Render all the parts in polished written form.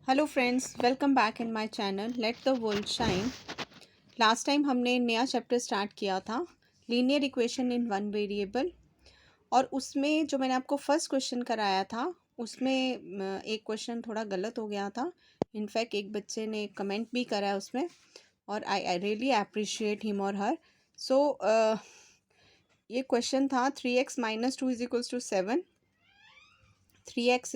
Hello friends, welcome back in my channel let the world shine. Last time हमने नया chapter start किया था linear equation in one variable, और उसमें जो मैंने आपको फर्स्ट क्वेश्चन कराया था उसमें एक क्वेश्चन थोड़ा गलत हो गया था। इनफैक्ट एक बच्चे ने कमेंट भी करा है उसमें, और आई रियली अप्रिशिएट हिम और हर। सो ये क्वेश्चन था 3x - 2 = 7। 3x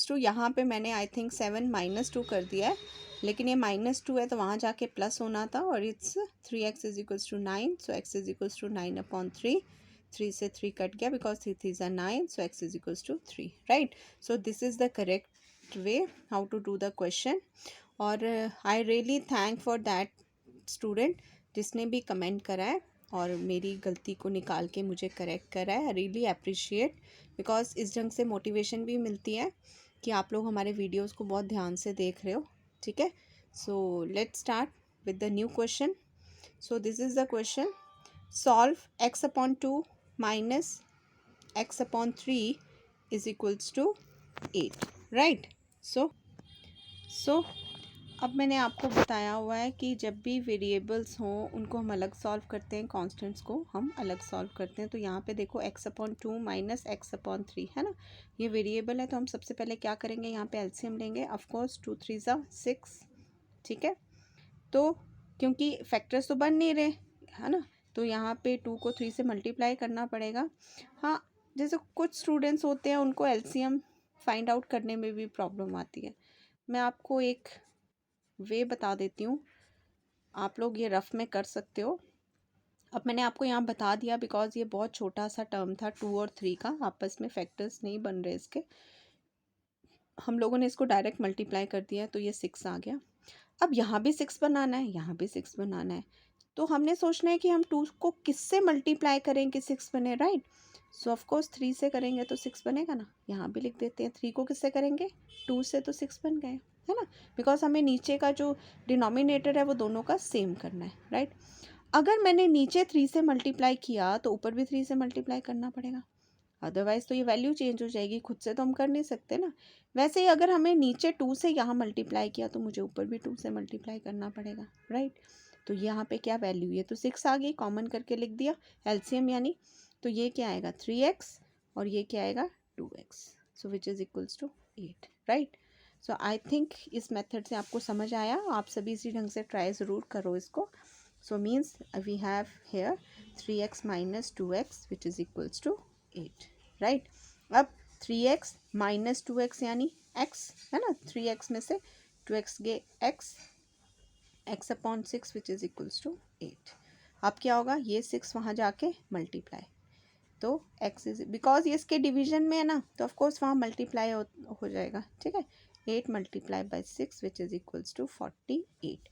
= यहाँ पे मैंने आई थिंक 7 - 2 कर दिया है, लेकिन ये -2 है तो वहाँ जाके प्लस होना था, और इट्स 3x = 9, सो x = 9/3। 3 से 3 कट गया because 3 3 are 9, so x = 3, right. So this is the correct way how to do the question, और I really thank for that student जिसने भी कमेंट करा है और मेरी गलती को निकाल के मुझे करेक्ट करा है। आई रियली अप्रिशिएट, बिकॉज इस ढंग से मोटिवेशन भी मिलती है कि आप लोग हमारे वीडियोस को बहुत ध्यान से देख रहे हो। ठीक है, so let's start with the new question. So this is the question: solve x/2 minus x/3 = 8, right. So अब मैंने आपको बताया हुआ है कि जब भी वेरिएबल्स हों उनको हम अलग सॉल्व करते हैं, कांस्टेंट्स को हम अलग सॉल्व करते हैं। तो यहाँ पे देखो x/2 माइनस x/3 है ना, ये वेरिएबल है। तो हम सबसे पहले क्या करेंगे, यहाँ पे एलसीएम लेंगे। ऑफकोर्स 2 3 6, ठीक है। तो क्योंकि फैक्टर्स तो बन नहीं रहे है ना, तो यहाँ पे 2 को 3 से मल्टीप्लाई करना पड़ेगा। हाँ, जैसे कुछ स्टूडेंट्स होते हैं उनको एलसीएम फाइंड आउट करने में भी प्रॉब्लम आती है। मैं आपको एक वे बता देती हूँ, आप लोग ये रफ में कर सकते हो। अब मैंने आपको यहाँ बता दिया बिकॉज ये बहुत छोटा सा टर्म था 2 और 3 का, आपस में फैक्टर्स नहीं बन रहे इसके, हम लोगों ने इसको डायरेक्ट मल्टीप्लाई कर दिया तो ये 6 आ गया। अब यहाँ भी 6 बनाना है, यहाँ भी 6 बनाना है, तो हमने सोचना है कि हम 2 को किससे मल्टीप्लाई करें कि 6 बने, राइट। सो ऑफकोर्स 3 से करेंगे तो 6 बनेगा ना, यहाँ भी लिख देते हैं। 3 को किससे करेंगे, 2 से, तो 6 बन गए, है ना, बिकॉज हमें नीचे का जो डिनोमिनेटर है वो दोनों का सेम करना है, राइट। अगर मैंने नीचे 3 से मल्टीप्लाई किया तो ऊपर भी 3 से मल्टीप्लाई करना पड़ेगा, अदरवाइज तो ये वैल्यू चेंज हो जाएगी, खुद से तो हम कर नहीं सकते ना। वैसे ही अगर हमें नीचे 2 से यहाँ मल्टीप्लाई किया तो मुझे ऊपर भी 2 से मल्टीप्लाई करना पड़ेगा, राइट। तो यहाँ पे क्या वैल्यू है, तो 6 आ गई, कॉमन करके लिख दिया एलसीएम यानी। तो ये क्या आएगा 3x, और ये क्या आएगा 2x, so which is equals to 8, right. So I think इस मेथड से आपको समझ आया, आप सभी इसी ढंग से ट्राई ज़रूर करो इसको। So means we have here 3x - 2x which is equals to 8, right. अब 3x - 2x यानी x है ना, 3x में से 2x गए x/6 which is equals to 8। अब क्या होगा, ये 6 वहाँ जाके मल्टीप्लाई, तो x इज, बिकॉज ये इसके डिवीजन में है ना, तो ऑफकोर्स वहाँ मल्टीप्लाई हो जाएगा, ठीक है। 8 × 6 which is equals to 48,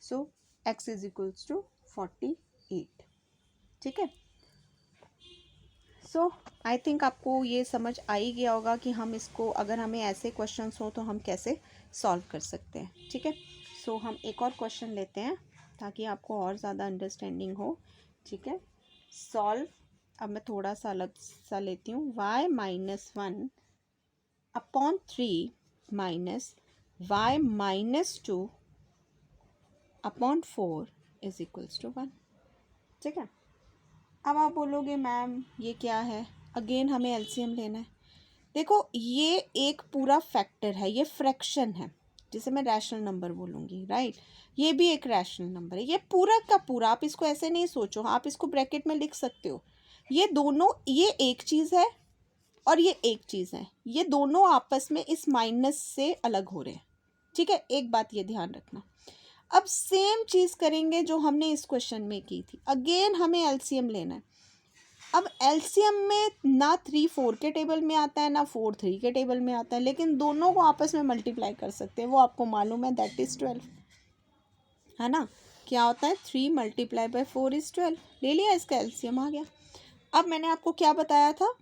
so x is equals to 48, ठीक है। सो आई थिंक आपको ये समझ आ ही गया होगा कि हम इसको, अगर हमें ऐसे क्वेश्चंस हो तो हम कैसे सॉल्व कर सकते हैं, ठीक है। सो हम एक और क्वेश्चन लेते हैं ताकि आपको और ज़्यादा अंडरस्टैंडिंग हो, ठीक है। सॉल्व, अब मैं थोड़ा सा अलग सा लेती हूँ, y - 1/3 minus y - 2/4 is equals to 1, ठीक है। अब आप बोलोगे मैम ये क्या है, अगेन हमें एलसीएम लेना है। देखो ये एक पूरा फैक्टर है, ये फ्रैक्शन है जिसे मैं रैशनल नंबर बोलूँगी, राइट। ये भी एक रैशनल नंबर है, ये पूरा का पूरा, आप इसको ऐसे नहीं सोचो, आप इसको ब्रैकेट में लिख सकते हो। ये दोनों, ये एक चीज़ है और ये एक चीज़ है, ये दोनों आपस में इस माइनस से अलग हो रहे हैं, ठीक है। एक बात ये ध्यान रखना। अब सेम चीज़ करेंगे जो हमने इस क्वेश्चन में की थी, अगेन हमें एलसीएम लेना है। अब एलसीएम में ना 3 4 के टेबल में आता है ना 4 3 के टेबल में आता है, लेकिन दोनों को आपस में मल्टीप्लाई कर सकते हैं, वो आपको मालूम है, दैट इज़ 12, है ना। क्या होता है 3 × 4 = 12, ले लिया, इसका एलसीएम आ गया। अब मैंने आपको क्या बताया था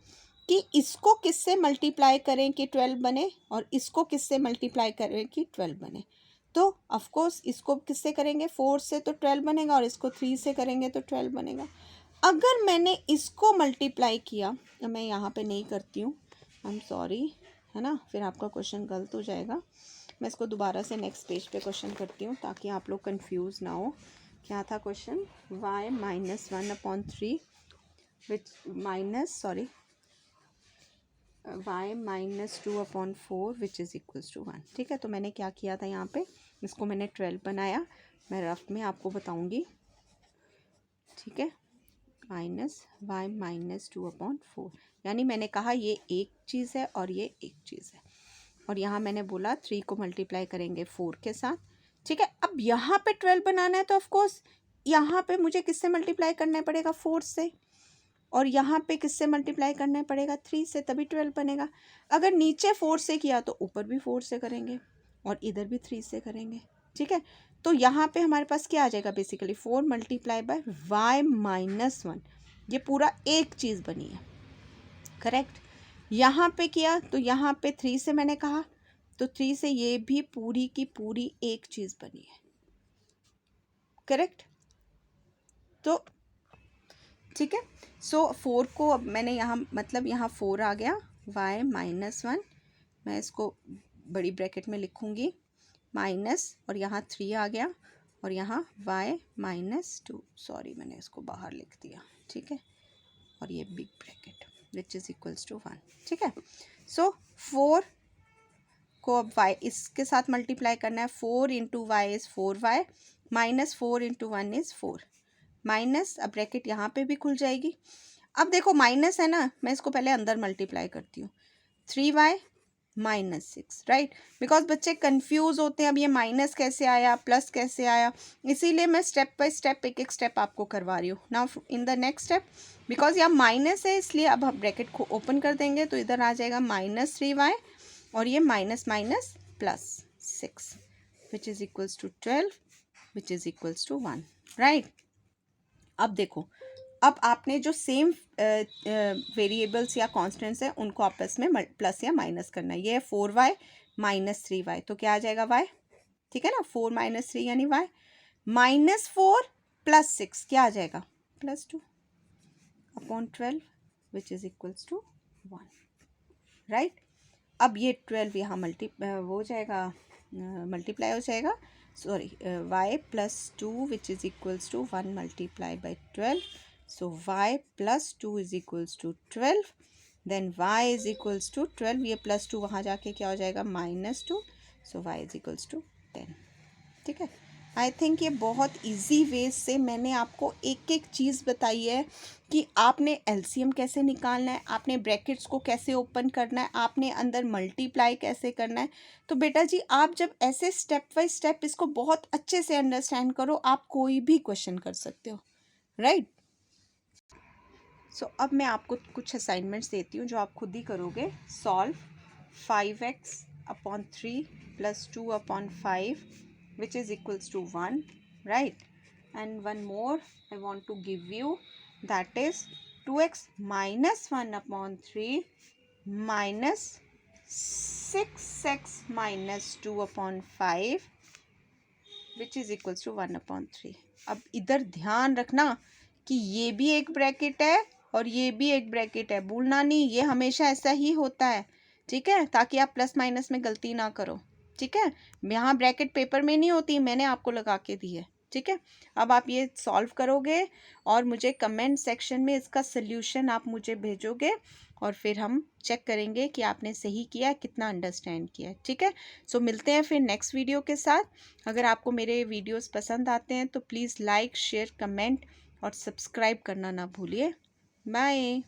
कि इसको किससे मल्टीप्लाई करें कि 12 बने, और इसको किससे मल्टीप्लाई करें कि 12 बने। तो ऑफकोर्स इसको किससे करेंगे, 4 से तो 12 बनेगा, और इसको 3 से करेंगे तो 12 बनेगा। अगर मैंने इसको मल्टीप्लाई किया, मैं यहाँ पे नहीं करती हूँ, आई एम सॉरी, है ना, फिर आपका क्वेश्चन गलत हो जाएगा। मैं इसको दोबारा से नेक्स्ट पेज पे क्वेश्चन करती हूँ ताकि आप लोग कंफ्यूज ना हो। क्या था question? y -1/3 which y -2/4 which is equals to 1। ठीक है, तो मैंने क्या किया था यहाँ पे, इसको मैंने 12 बनाया, मैं रफ में आपको बताऊँगी। ठीक है, -y -2/4, यानी मैंने कहा ये एक चीज़ है और ये एक चीज़ है, और यहाँ मैंने बोला 3 को मल्टीप्लाई करेंगे 4 के साथ। ठीक है, अब यहाँ पे 12 बनाना है तो ऑफकोर्स यहाँ पे मुझे किससे मल्टीप्लाई करना पड़ेगा? 4 से, और यहाँ पे किससे मल्टीप्लाई करना पड़ेगा? 3 से, तभी 12 बनेगा। अगर नीचे 4 से किया तो ऊपर भी 4 से करेंगे और इधर भी 3 से करेंगे। ठीक है, तो यहाँ पे हमारे पास क्या आ जाएगा? बेसिकली 4 मल्टीप्लाई बाय y -1, ये पूरा एक चीज़ बनी है। करेक्ट, यहाँ पे किया तो यहाँ पे 3 से मैंने कहा तो 3 से ये भी पूरी की पूरी एक चीज़ बनी है। करेक्ट, तो ठीक है, सो 4 को अब मैंने यहाँ मतलब यहाँ 4 आ गया, y -1, मैं इसको बड़ी ब्रैकेट में लिखूँगी, माइनस, और यहाँ 3 आ गया, और यहाँ y -2, सॉरी मैंने इसको बाहर लिख दिया। ठीक है, और ये big bracket which is equals to 1। ठीक है, सो 4 को अब y इसके साथ मल्टीप्लाई करना है। 4 into y is 4y, -4 into 1 is 4, minus, अब ब्रैकेट यहाँ पे भी खुल जाएगी। अब देखो माइनस है ना, मैं इसको पहले अंदर मल्टीप्लाई करती हूँ, 3y -6, राइट, बिकॉज बच्चे कंफ्यूज होते हैं अब ये माइनस कैसे आया, प्लस कैसे आया, इसीलिए मैं स्टेप बाय स्टेप एक एक स्टेप आपको करवा रही हूँ। Now in the next step, because यहाँ माइनस है इसलिए अब हम ब्रैकेट को ओपन कर देंगे तो इधर आ जाएगा -3y, और ये minus minus +6 which is equals to 12 which is equals to 1, right. अब देखो, अब आपने जो सेम वेरिएबल्स या कांस्टेंट्स हैं उनको आपस में प्लस या माइनस करना है। ये है 4y -3y, तो क्या आ जाएगा y? ठीक है ना, 4 - 3 यानी y, -4 + 6 क्या आ जाएगा? +2/12 which is equals to 1, right. अब ये 12 यहाँ हो जाएगा, मल्टीप्लाई हो जाएगा, sorry, y +2 which is equals to 1 multiply by 12, so y +2 is equals to 12, then y is equals to 12, ये +2 वहाँ जाके क्या हो जाएगा? -2, so y is equals to 10। ठीक है, आई थिंक ये बहुत इजी वे से मैंने आपको एक एक चीज़ बताई है कि आपने एलसीएम कैसे निकालना है, आपने ब्रैकेट्स को कैसे ओपन करना है, आपने अंदर मल्टीप्लाई कैसे करना है। तो बेटा जी आप जब ऐसे स्टेप बाय स्टेप इसको बहुत अच्छे से अंडरस्टैंड करो, आप कोई भी क्वेश्चन कर सकते हो, राइट। सो अब मैं आपको कुछ असाइनमेंट्स देती हूँ जो आप खुद ही करोगे। Solve 5x/3 + 2/5 which is equals to 1, right? And one more I want to give you, that is 2x - 1/3 minus 6x - 2/5 which is equals to 1/3। अब इधर ध्यान रखना कि ये भी एक ब्रैकेट है और ये भी एक ब्रैकेट है, भूलना नहीं, ये हमेशा ऐसा ही होता है। ठीक है, ताकि आप प्लस माइनस में गलती ना करो। ठीक है, यहाँ ब्रैकेट पेपर में नहीं होती, मैंने आपको लगा के दी है। ठीक है, अब आप ये सॉल्व करोगे और मुझे कमेंट सेक्शन में इसका सल्यूशन आप मुझे भेजोगे और फिर हम चेक करेंगे कि आपने सही किया, कितना अंडरस्टैंड किया। ठीक है, सो मिलते हैं फिर नेक्स्ट वीडियो के साथ। अगर आपको मेरे वीडियोस पसंद आते हैं तो प्लीज़ लाइक, शेयर, कमेंट और सब्सक्राइब करना ना भूलिए। बाय।